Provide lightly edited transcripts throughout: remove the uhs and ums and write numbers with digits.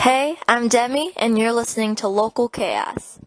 Hey, I'm Demi, and you're listening to Local Chaos.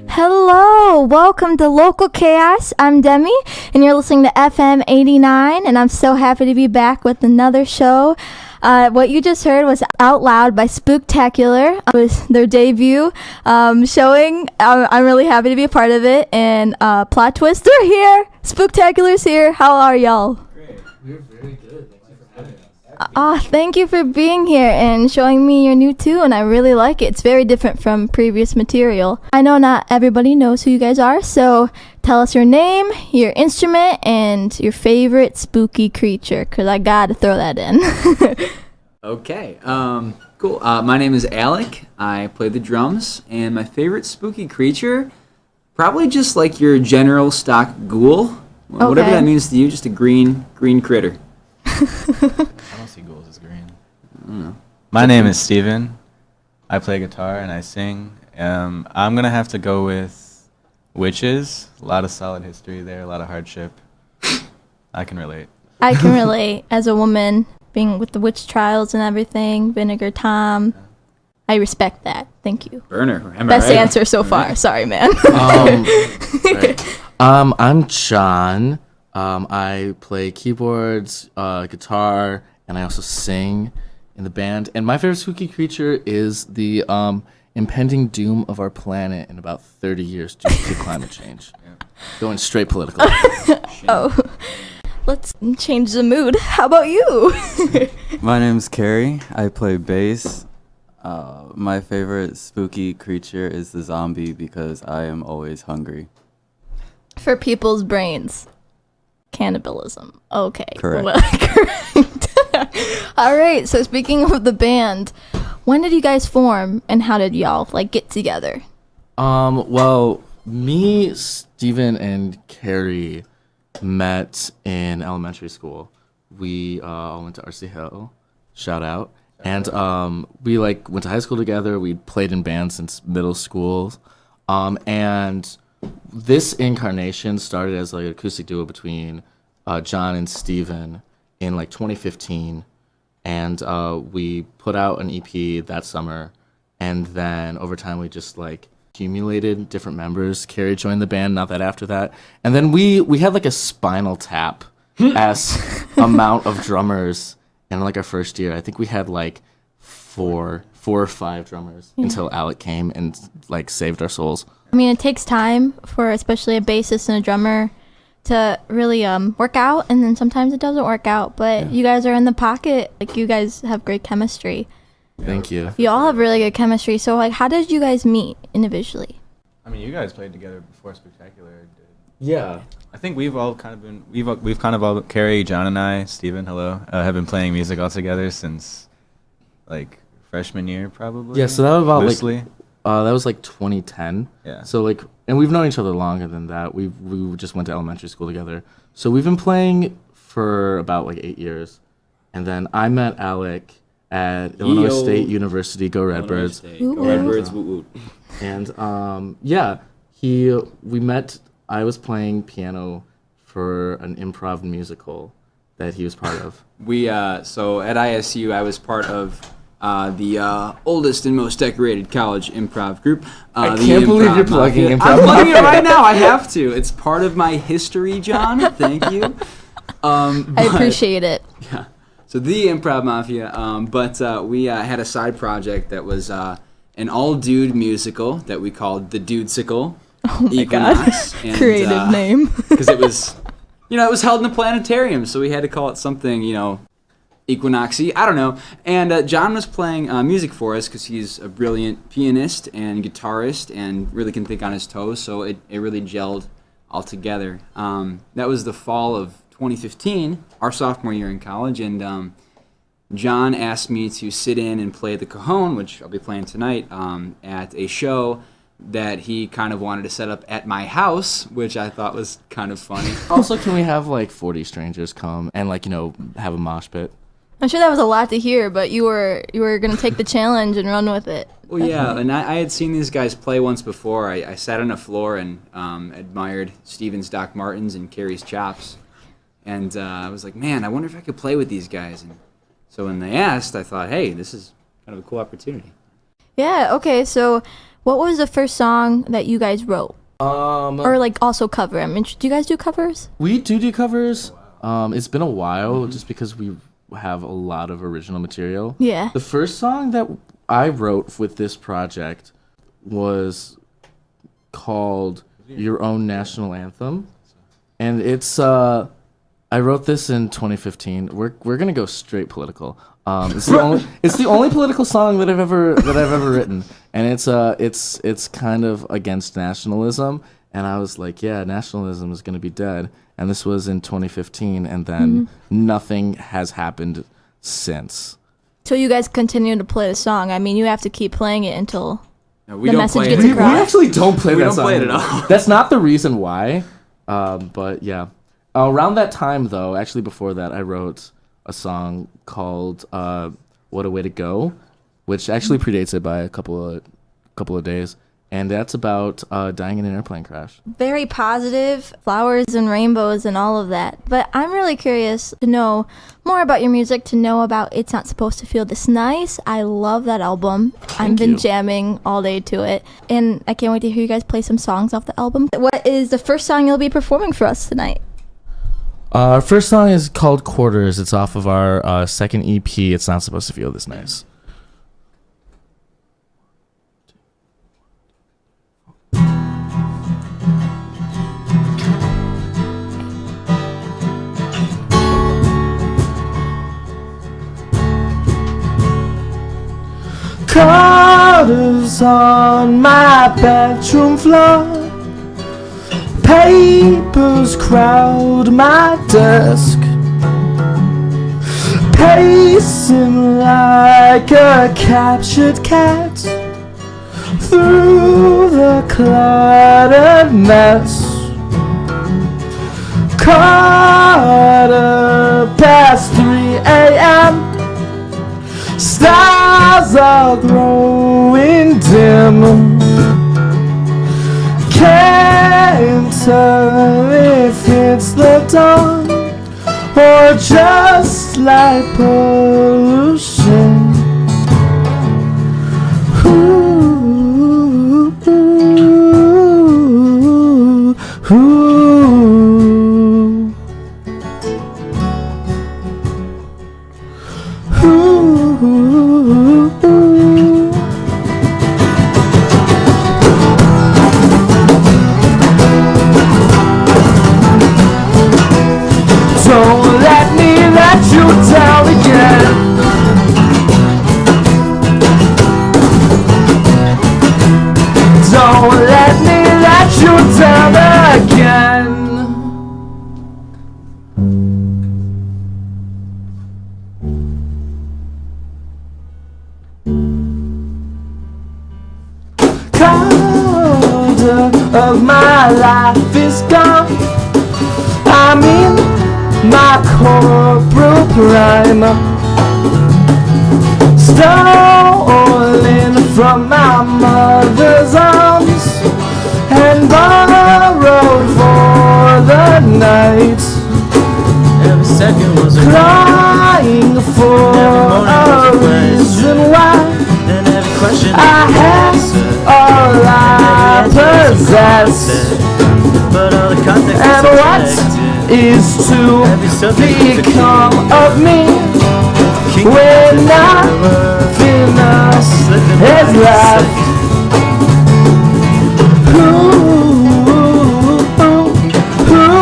Hello, welcome to Local Chaos. I'm Demi, and you're listening to FM 89, and I'm so happy to be back with another show. What you just heard was Out Loud by Spooktacular. It was their debut showing. I'm really happy to be a part of it, and plot twist, they're here. Spooktacular's here. How are y'all? Great. We're very good. Thank you for having us. Thank you for being here and showing me your new tune. I really like it. It's very different from previous material. I know not everybody knows who you guys are, so tell us your name, your instrument, and your favorite spooky creature, because I gotta throw that in. Okay. Cool. My name is Alec. I play the drums, and my favorite spooky creature, probably just like your general stock ghoul. Whatever Okay. that means to you, just a green critter. I don't see ghouls as green. I don't know. My name is Steven. I play guitar and I sing. I'm going to have to go with witches. A lot of solid history there, a lot of hardship. I can relate. I can relate as a woman, being with the witch trials and everything, Vinegar Tom. I respect that. Thank you. Burner. Am I Best right? answer so far. Sorry, man. I'm John. I play keyboards, guitar, and I also sing in the band. And my favorite spooky creature is the impending doom of our planet in about 30 years due to climate change. Going straight political. Oh, let's change the mood. How about you? My name's Carrie. I play bass. My favorite spooky creature is the zombie because I am always hungry. For people's brains. Cannibalism. Okay. Correct. Well, correct. All right. So speaking of the band, when did you guys form and how did y'all get together? Well, me, Steven, and Carrie met in elementary school. We all went to RC Hill. Shout out. And we went to high school together. We played in bands since middle school. And this incarnation started as an acoustic duo between John and Steven in 2015, and we put out an EP that summer, and then over time we just accumulated different members. Carrie joined the band not that after that, and then we had a Spinal Tap as amount of drummers in our first year. I think we had four or five drummers until Alec came and saved our souls. I mean, it takes time for especially a bassist and a drummer to really work out, and then sometimes it doesn't work out, but you guys are in the pocket. You guys have great chemistry. Thank you. You all have really good chemistry. So how did you guys meet individually? I mean, you guys played together before Spooktacular did. Yeah. I think we've all kind of been, we've kind of all, Carrie, John, and I, Steven, hello, have been playing music all together since freshman year probably. Yeah, so that was about loosely. That was 2010. Yeah. So and we've known each other longer than that. We just went to elementary school together. So we've been playing for about 8 years, and then I met Alec at Illinois State University. Go Redbirds! Go Redbirds! Woot woot! And we met. I was playing piano for an improv musical that he was part of. So at ISU, I was part of the oldest and most decorated college improv group. I can't believe you're plugging Improv I'm plugging it right now. I have to. It's part of my history, John. Thank you. I appreciate it. Yeah. So the Improv Mafia. But we had a side project that was an all-dude musical that we called The Dudesicle. Oh my God. Creative name. Because it was, it was held in a planetarium, so we had to call it something, Equinoxy, I don't know. And John was playing music for us because he's a brilliant pianist and guitarist and really can think on his toes, so it really gelled all together. That was the fall of 2015, our sophomore year in college, and John asked me to sit in and play the cajon, which I'll be playing tonight, at a show that he kind of wanted to set up at my house, which I thought was kind of funny. Also, can we have like 40 strangers come and like, have a mosh pit? I'm sure that was a lot to hear, but you were gonna take the challenge and run with it. Well, yeah, and I had seen these guys play once before. I sat on a floor and admired Steven's Doc Martens and Carrie's chops, and I was like, man, I wonder if I could play with these guys. And so when they asked, I thought, hey, this is kind of a cool opportunity. Yeah. Okay. So, what was the first song that you guys wrote, or like also cover? I mean, do you guys do covers? We do covers. It's been a while just because we have a lot of original material. Yeah. The first song that I wrote with this project was called Your Own National Anthem. And it's I wrote this in 2015. We're gonna go straight political. It's the only political song that I've ever written, and it's kind of against nationalism. And I was like, yeah, nationalism is gonna be dead. And this was in 2015, and then nothing has happened since. So you guys continue to play the song. I mean, you have to keep playing it until No, we the don't message play gets it. We across. actually don't play We that don't song. play it at all. That's not the reason why. But yeah. Around that time, though, actually before that, I wrote a song called What a Way to Go, which actually predates it by a couple of days. And that's about dying in an airplane crash. Very positive, flowers and rainbows and all of that. But I'm really curious to know more about your music, to know about It's Not Supposed to Feel This Nice. I love that album. I've been jamming all day to it. And I can't wait to hear you guys play some songs off the album. What is the first song you'll be performing for us tonight? Our first song is called Quarters. It's off of our second EP, It's Not Supposed to Feel This Nice. Quarters on my bedroom floor, papers crowd my desk, pacing like a captured cat through the cluttered mess. Quarter past 3 a.m. Stars are growing dim. Can't tell if it's the dawn or just like pollution. Ooh, ooh, ooh. Don't let me let you down again. Don't let me let you down again. Quarter of my life is gone. I'm in my corporal prime, stolen from my mother's arms and borrowed for the night. Every second was a Crying for a reason why and every question I have all I possess. But all the context And what is to become of me when nothing else is left? Ooh, ooh, ooh, ooh, ooh.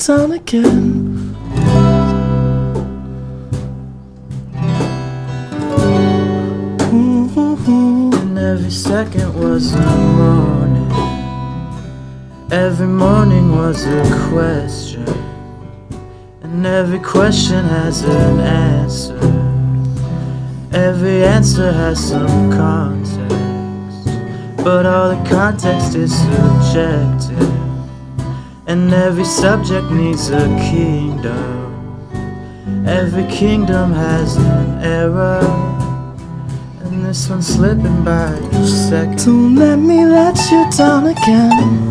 done again. And every second was a morning. Every morning was a question. And every question has an answer. Every answer has some context. But all the context is subjective. And every subject needs a kingdom. Every kingdom has an error. And this one's slipping by each second. Don't let me let you down again.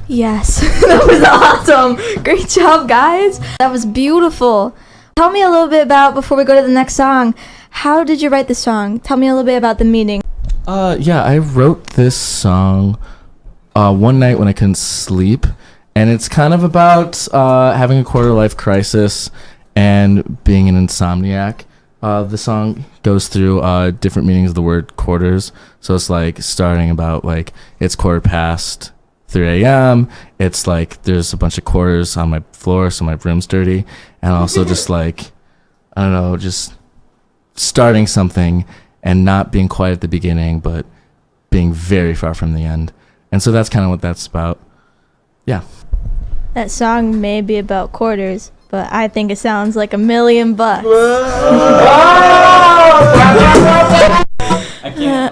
Yes, that was awesome. Great job, guys. That was beautiful. Tell me a little bit about, before we go to the next song, how did you write the song? Tell me a little bit about the meaning. Yeah, I wrote this song one night when I couldn't sleep, and it's kind of about having a quarter life crisis and being an insomniac. The song goes through different meanings of the word quarters, so it's like starting about like it's 3:15 a.m. It's like there's a bunch of quarters on my floor, so my room's dirty, and also just like, I don't know, just starting something and not being quite at the beginning, but being very far from the end. And so that's kind of what that's about. Yeah. That song may be about quarters, but I think it sounds like $1,000,000.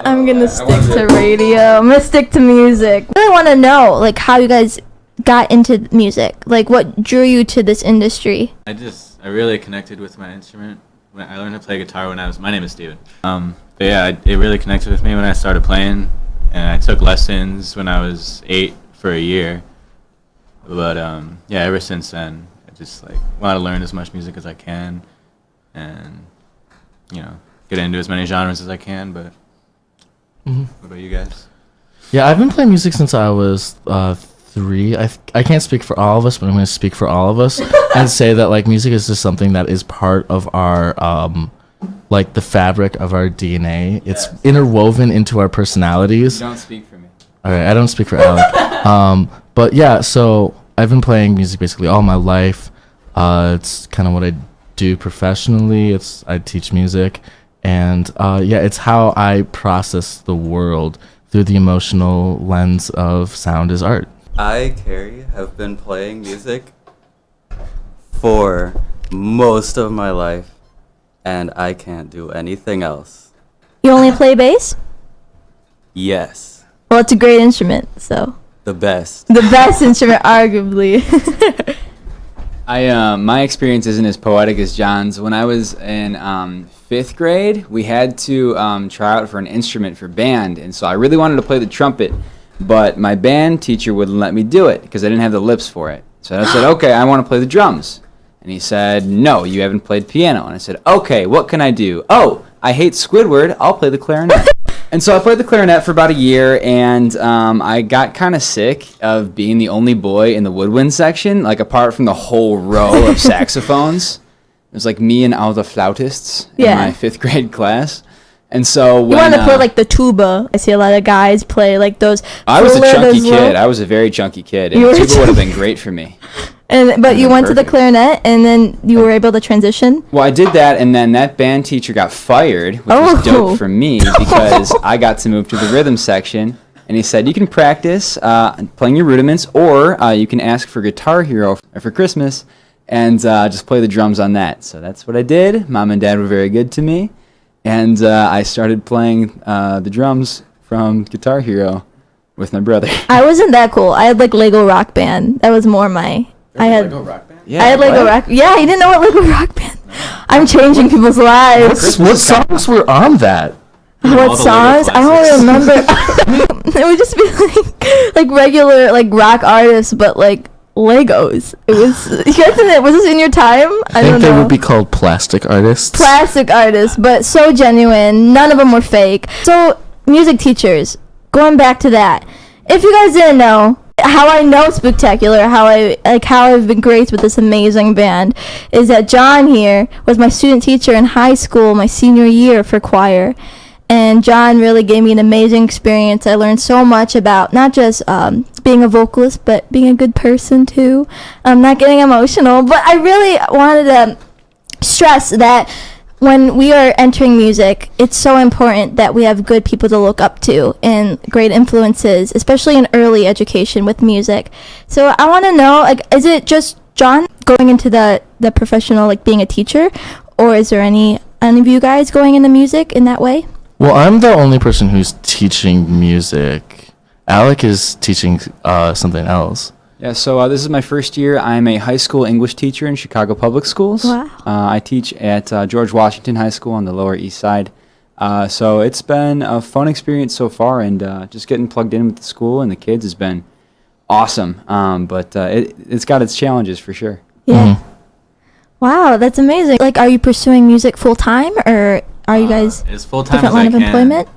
I'm gonna stick to radio. I'm gonna stick to music. I really want to know, like, how you guys got into music. Like, what drew you to this industry? I really connected with my instrument. When I learned to play guitar my name is Steven. But yeah, it really connected with me when I started playing, and I took lessons when I was 8 for a year. But yeah, ever since then, I just like want to learn as much music as I can, and get into as many genres as I can. But what about you guys? Yeah, I've been playing music since I was 3. I can't speak for all of us, but I'm going to speak for all of us and say that like music is just something that is part of our like the fabric of our DNA. It's interwoven into our personalities. Don't speak for me. All right, I don't speak for Alec. But yeah, so I've been playing music basically all my life. It's kind of what I do professionally. I teach music, and yeah, it's how I process the world through the emotional lens of sound is art. I, Carrie, have been playing music for most of my life, and I can't do anything else. You only play bass? Yes, Well, it's a great instrument, so. the best. The best instrument, arguably. My experience isn't as poetic as John's. When I was in 5th grade, we had to try out for an instrument for band, and so I really wanted to play the trumpet, but my band teacher wouldn't let me do it because I didn't have the lips for it. So I said, okay, I want to play the drums. And he said, no, you haven't played piano. And I said, okay, what can I do? Oh, I hate Squidward, I'll play the clarinet. And so I played the clarinet for about a year, and I got kind of sick of being the only boy in the woodwind section, like apart from the whole row of saxophones. It was like me and all the flautists in my 5th grade class. And so when You want to play like the tuba. I see a lot of guys play like those. I was a chunky those little- kid. I was a very chunky kid, and You the were tuba would have been great for me. But you went to the Perfect. clarinet, and then you were able to transition. Well, I did that, and then that band teacher got fired, which was dope for me because I got to move to the rhythm section. And he said, you can practice playing your rudiments, or you can ask for Guitar Hero for Christmas and just play the drums on that. So that's what I did. Mom and Dad were very good to me. And I started playing the drums from Guitar Hero with my brother. I wasn't that cool. I had like Lego Rock Band. That was more my. I had Rock Band? Yeah, I had Lego Rock. Yeah, you didn't know what Lego Rock Band. I'm changing people's lives. What songs were on that? All What the songs? Lego I don't classics. remember. It would just be like regular like rock artists, but like Legos. It was you guys didn't, was this in your time? I think they would be called plastic artists. Plastic artists, but so genuine. None of them were fake. So music teachers, going back to that. If you guys didn't know, how I know Spooktacular, how I've been graced with this amazing band, is that John here was my student teacher in high school, my senior year for choir. And John really gave me an amazing experience. I learned so much about not just being a vocalist, but being a good person too. I'm not getting emotional, but I really wanted to stress that when we are entering music, it's so important that we have good people to look up to and great influences, especially in early education with music. So I want to know, like, is it just John going into the professional, like being a teacher, or is there any of you guys going into music in that way? Well, I'm the only person who's teaching music. Alec is teaching something else. Yeah, so this is my first year. I'm a high school English teacher in Chicago Public Schools. Wow. I teach at George Washington High School on the Lower East Side. So it's been a fun experience so far, and just getting plugged in with the school and the kids has been awesome. But it's got its challenges for sure. Yeah. Mm-hmm. Wow, that's amazing. Like, are you pursuing music full time, or are you guys as full time different as line I of can. employment?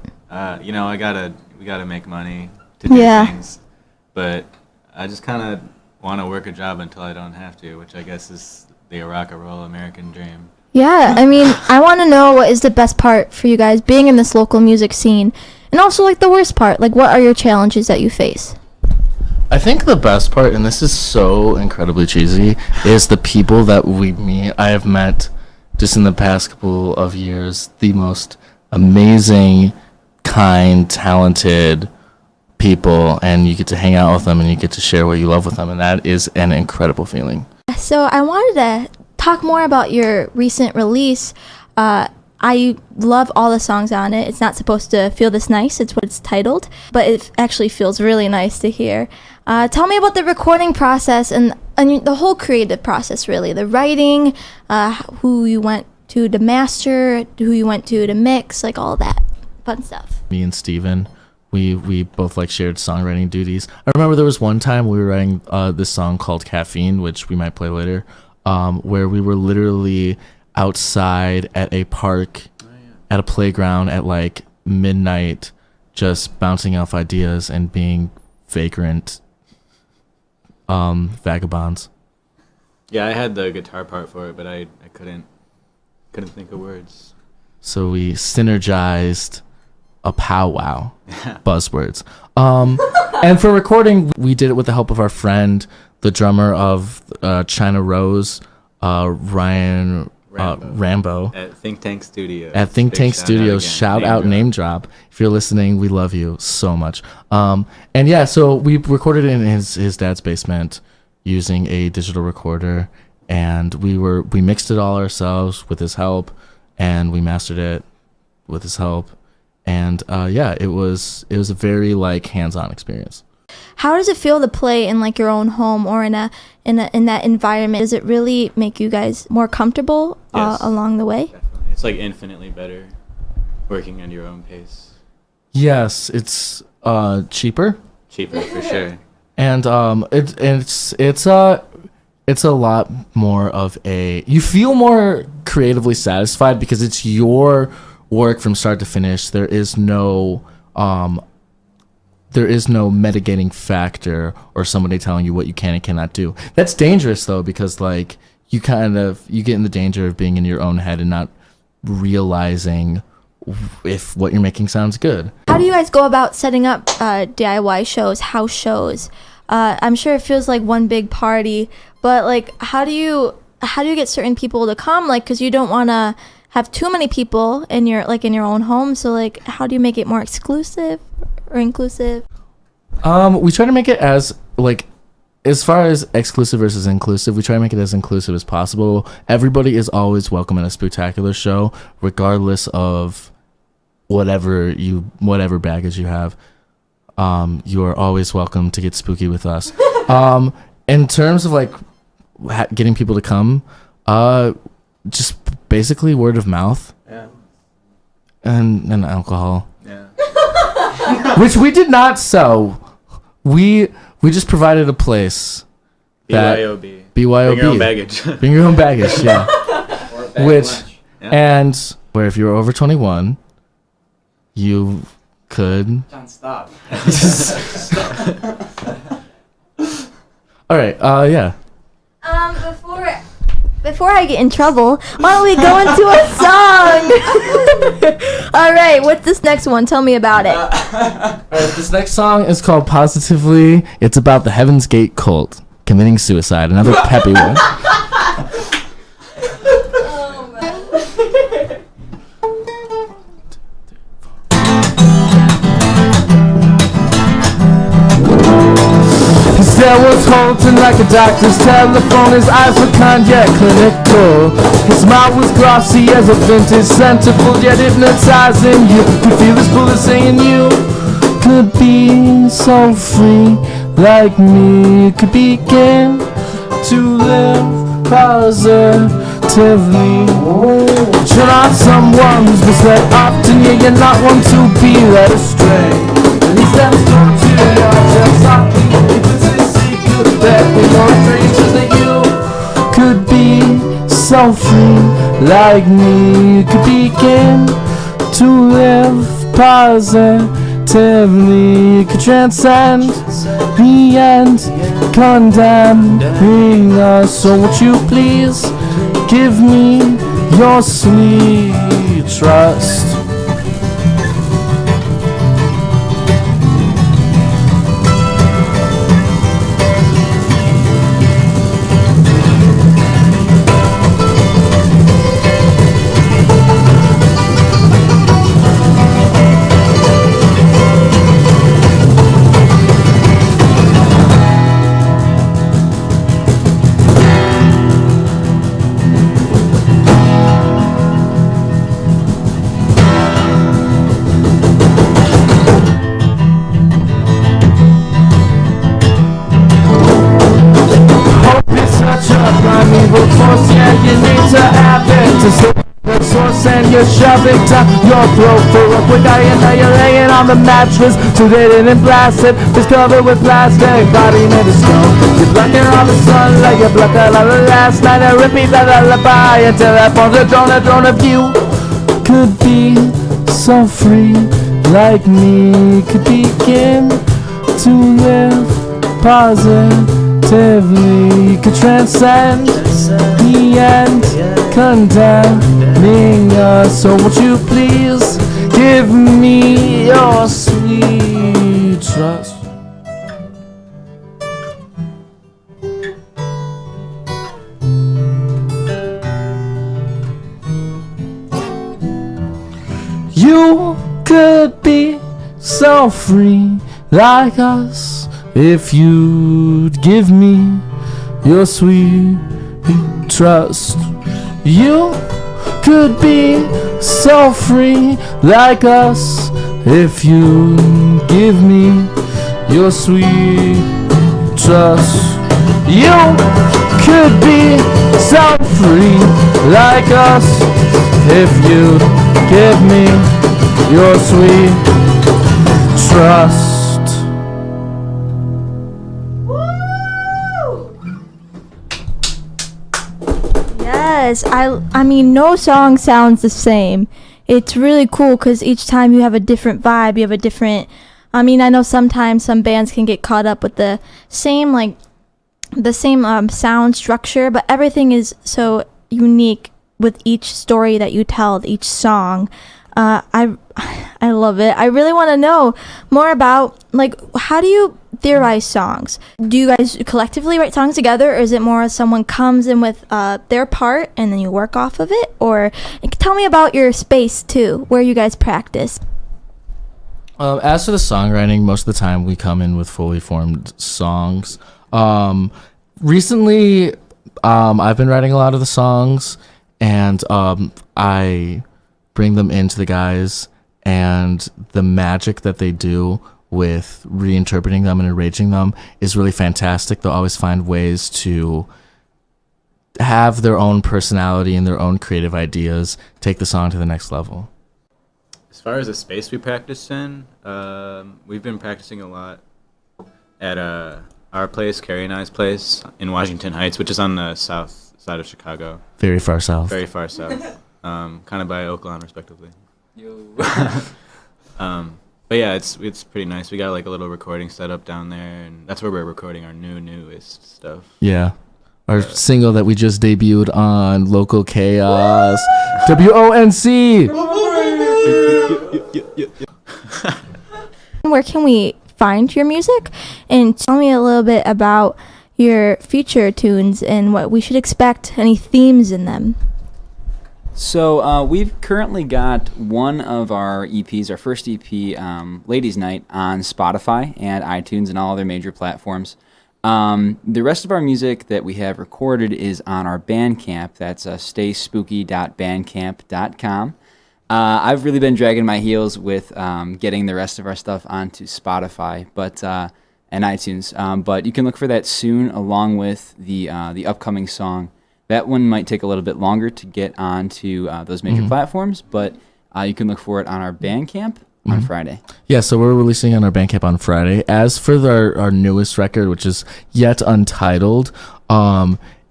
We gotta make money to do things, but I just kind of want to work a job until I don't have to, which I guess is the rock and roll American dream. Yeah, I mean, I want to know what is the best part for you guys being in this local music scene, and also like the worst part. Like, what are your challenges that you face? I think the best part, and this is so incredibly cheesy, is the people that we meet. I have met just in the past couple of years the most amazing, kind, talented people, and you get to hang out with them and you get to share what you love with them, and that is an incredible feeling. So I wanted to talk more about your recent release. I love all the songs on it. It's not supposed to feel this nice. It's what it's titled, but it actually feels really nice to hear. Tell me about the recording process and the whole creative process, really. The writing, who you went to master, who you went to mix, like all that fun stuff. Me and Steven, we both like shared songwriting duties. I remember there was one time we were writing this song called Caffeine, which we might play later, where we were literally outside at a park, at a playground at like midnight, just bouncing off ideas and being vagrant vagabonds. Yeah, I had the guitar part for it, but I couldn't think of words. So we synergized a powwow. Buzzwords. And for recording, we did it with the help of our friend, the drummer of China Rose, Ryan Rambo. At Think Tank Studios. At Think Tank Studios, shout out, name name drop. If you're listening, we love you so much. And yeah, so we recorded it in his dad's basement using a digital recorder, and we mixed it all ourselves with his help, and we mastered it with his help. And yeah, it was a very like hands-on experience. How does it feel to play in like your own home or in that environment? Does it really make you guys more comfortable Yes. along the way? Definitely. It's like infinitely better working at your own pace. Yes, it's cheaper, Cheaper for sure. and it's a lot more of a, you feel more creatively satisfied because it's your work from start to finish. There is no mitigating factor or somebody telling you what you can and cannot do. That's dangerous though, because like you get in the danger of being in your own head and not realizing if what you're making sounds good. How do you guys go about setting up DIY shows, house shows? I'm sure it feels like one big party, but like how do you get certain people to come? Like, because you don't want to have too many people in your own home. So like, how do you make it more exclusive or inclusive? We try to make it as far as exclusive versus inclusive, we try to make it as inclusive as possible. Everybody is always welcome at a Spooktacular show, regardless of whatever baggage you have. You are always welcome to get spooky with us. In terms of like getting people to come, just basically word of mouth. Yeah. And alcohol. Yeah. Which we did not sell. We just provided a place BYOB. BYOB. Bring your own baggage. Bring your own baggage, yeah. Or a bag Which, lunch. Yeah. and where if you were over 21, you could. John, stop. All right, yeah. Before I get in trouble, why don't we go into a song? All right, what's this next one? Tell me about it. All right, this next song is called Positively. It's about the Heaven's Gate cult committing suicide. Another peppy one. His stare was halting like a doctor's telephone. His eyes were kind yet clinical. His smile was glossy as a vintage centerfold, yet hypnotizing. You could feel his bullet saying you could be so free like me. You could begin to live positively. But you're not someone who's misled often. Yeah, you're not one to be led astray. At least that's not to your just softly. That with your dreams that you could be so free like me. You could begin to live positively. You could transcend the end condemning us. So won't you please give me your sweet trust? And you're shoving down your throat for a quick eye, and now you're laying on the mattress, sedated and blasted, just covered with plastic, body made of stone. You're blocking all the sun like you blocked out all the last night, and repeat that lullaby until that phone's a drone of you. Could be so free like me. Could begin to live positively. You could transcend the end condemning us. So won't you please give me your sweet trust? You could be so free like us if you'd give me your sweet trust. You could be so free like us if you give me your sweet trust. You could be so free like us if you give me your sweet trust. Yes, I mean, no song sounds the same. It's really cool because each time you have a different vibe, you have a different. I mean, I know sometimes some bands can get caught up with the same sound structure, but everything is so unique with each story that you tell, each song. I love it. I really want to know more about, like, how do you theorize songs? Do you guys collectively write songs together, or is it more someone comes in with their part and then you work off of it? Or tell me about your space too, where you guys practice. As for the songwriting, most of the time we come in with fully formed songs. Recently, I've been writing a lot of the songs, and I bring them into the guys, and the magic that they do with reinterpreting them and arranging them is really fantastic. They'll always find ways to have their own personality and their own creative ideas, take the song to the next level. As far as the space we practice in, we've been practicing a lot at our place, Carrie and I's place, in Washington Heights, which is on the south side of Chicago, Very far south. very far south, kind of by Oakland, respectively. But yeah, it's pretty nice. We got like a little recording set up down there, and that's where we're recording our newest stuff. Yeah. Our single that we just debuted on Local Chaos. WONC! Where can we find your music? And tell me a little bit about your future tunes and what we should expect, any themes in them. So we've currently got one of our EPs, our first EP, Ladies Night, on Spotify and iTunes and all other major platforms. The rest of our music that we have recorded is on our Bandcamp. That's stayspooky.bandcamp.com. I've really been dragging my heels with getting the rest of our stuff onto Spotify, and iTunes. But you can look for that soon, along with the upcoming song. That one might take a little bit longer to get onto those major platforms, but you can look for it on our Bandcamp on Friday. Yeah, so we're releasing on our Bandcamp on Friday. As for our newest record, which is yet untitled,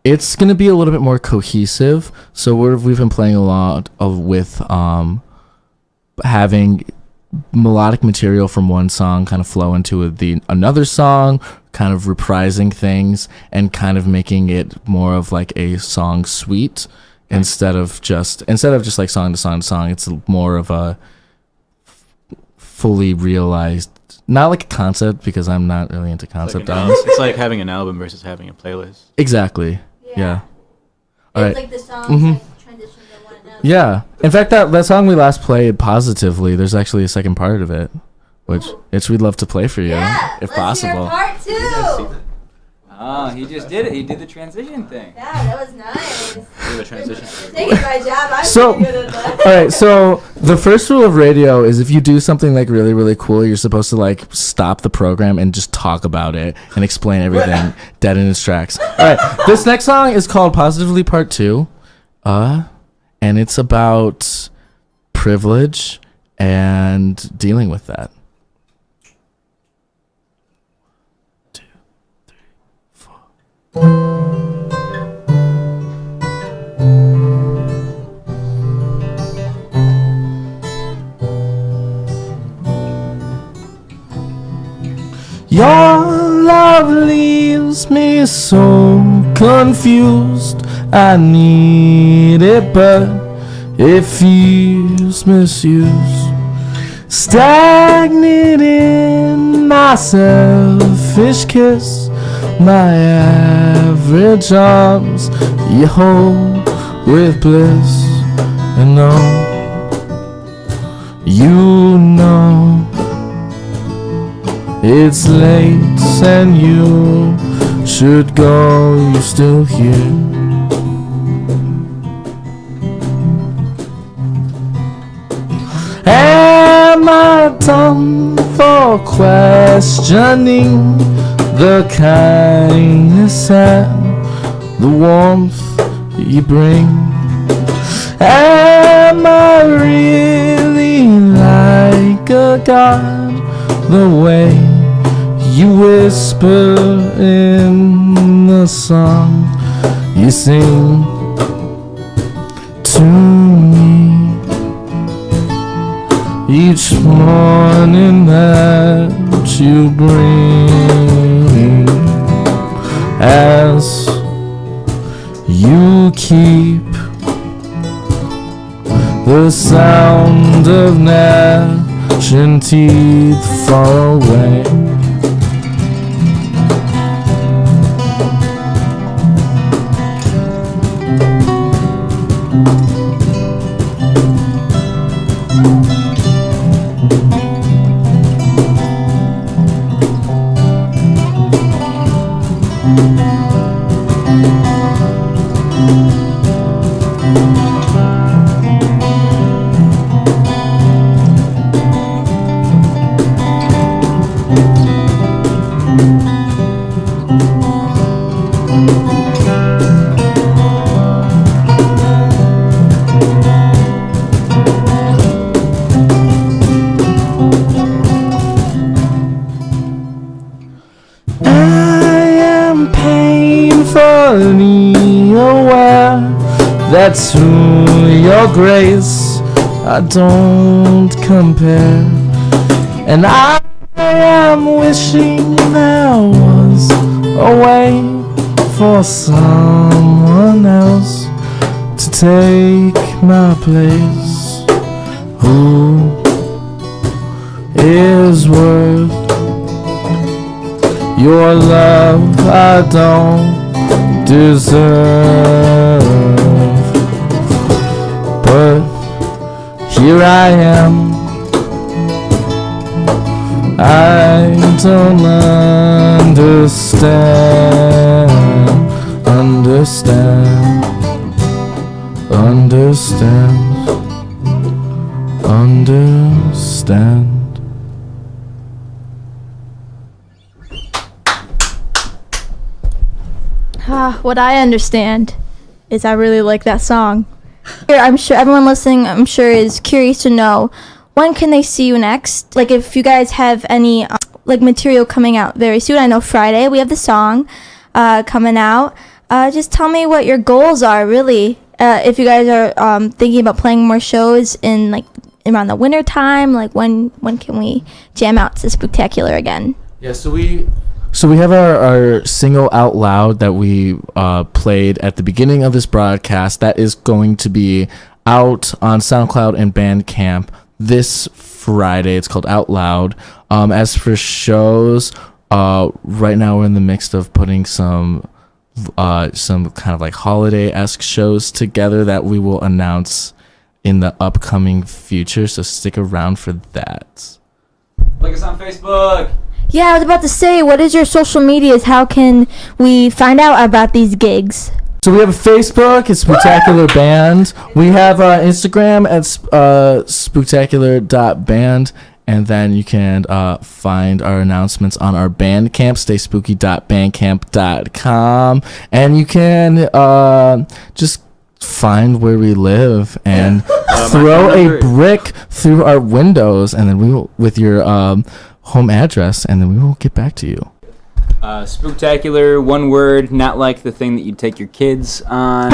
it's going to be a little bit more cohesive. So we've been playing a lot with having melodic material from one song kind of flow into another song, kind of reprising things and kind of making it more of like a song suite instead of just like song to song to song. It's more of a fully realized, not like a concept, because I'm not really into concept albums. It's like having an album versus having a playlist. Exactly. Yeah. All right. Like the songs transition to one another. Yeah. In fact, that song we last played, Positively, there's actually a second part of it, which we'd love to play for you, if possible. Part 2. Oh, he just did it. He did the transition thing. Yeah, that was nice. Do a transition. Taking my job. I'm So- pretty good at that. All right, so the first rule of radio is if you do something like really, really cool, you're supposed to like stop the program and just talk about it and explain everything dead in its tracks. All right, this next song is called Positively Part 2, and it's about privilege and dealing with that. 2, 3, 4. Your love leaves me so confused. I need it, but it feels misused. Stagnant in my selfish kiss, my average arms you hold with bliss. And no, you know it's late and you should go, you're still here. Am I dumb for questioning the kindness and the warmth you bring? Am I really like a god the way you whisper in the song you sing to me each morning that you bring, as you keep the sound of gnashing teeth far away. fully aware that to your grace I don't compare. And I am wishing there was a way for someone else to take my place. Who is worth your love? I don't deserve, but here I am. I don't understand, understand, understand. What I understand is I really like that song. I'm sure everyone listening, is curious to know, when can they see you next? Like, if you guys have any material coming out very soon. I know Friday we have the song coming out. Just tell me what your goals are, really. If you guys are thinking about playing more shows in around the winter time, when can we jam out to Spooktacular again? Yeah, so we have our single Out Loud that we played at the beginning of this broadcast. That is going to be out on SoundCloud and Bandcamp this Friday. It's called Out Loud. As for shows, right now we're in the midst of putting some kind of holiday-esque shows together that we will announce in the upcoming future, so stick around for that. Like us on Facebook. Yeah, I was about to say, what is your social medias? How can we find out about these gigs? So we have a Facebook, it's Spooktacular Band. We have Instagram at spooktacular.band. And then you can find our announcements on our Bandcamp, stayspooky.bandcamp.com. And you can just find where we live and throw a brick through our windows, and then we will, with your home address, and then we will get back to you. Spooktacular, one word, not like the thing that you take your kids on.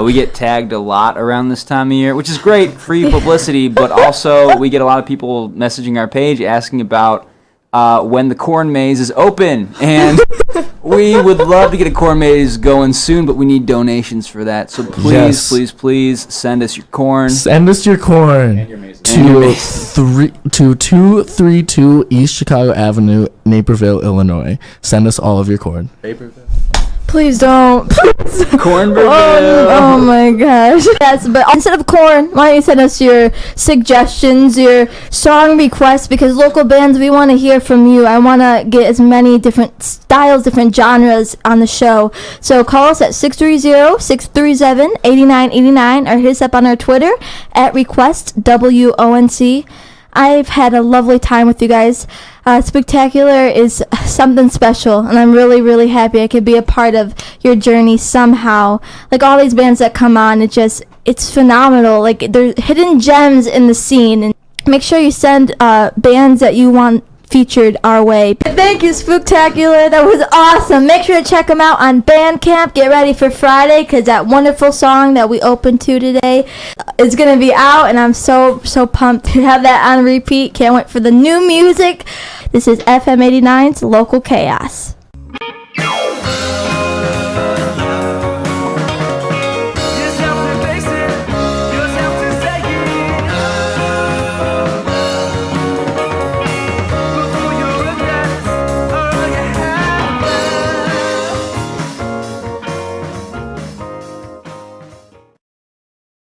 We get tagged a lot around this time of year, which is great, free publicity, but also we get a lot of people messaging our page asking about when the corn maze is open. And we would love to get a corn maze going soon, but we need donations for that. So please, please send us your corn. Send us your corn to 232 East Chicago Avenue, Naperville, Illinois. Send us all of your corn. Please don't. Cornbread. Oh my gosh. Yes, but instead of corn, why don't you send us your suggestions, your song requests, because local bands, we want to hear from you. I want to get as many different styles, different genres on the show. So call us at 630-637-8989 or hit us up on our Twitter at requestwonc. I've had a lovely time with you guys. Spooktacular is something special, and I'm really, really happy I could be a part of your journey somehow. Like, all these bands that come on, it's phenomenal. Like, they're hidden gems in the scene, and make sure you send bands that you want featured our way. Thank you, Spooktacular. That was awesome. Make sure to check them out on Bandcamp. Get ready for Friday, because that wonderful song that we opened to today is going to be out, and I'm so pumped to have that on repeat. Can't wait for the new music. This is FM 89's Local Chaos.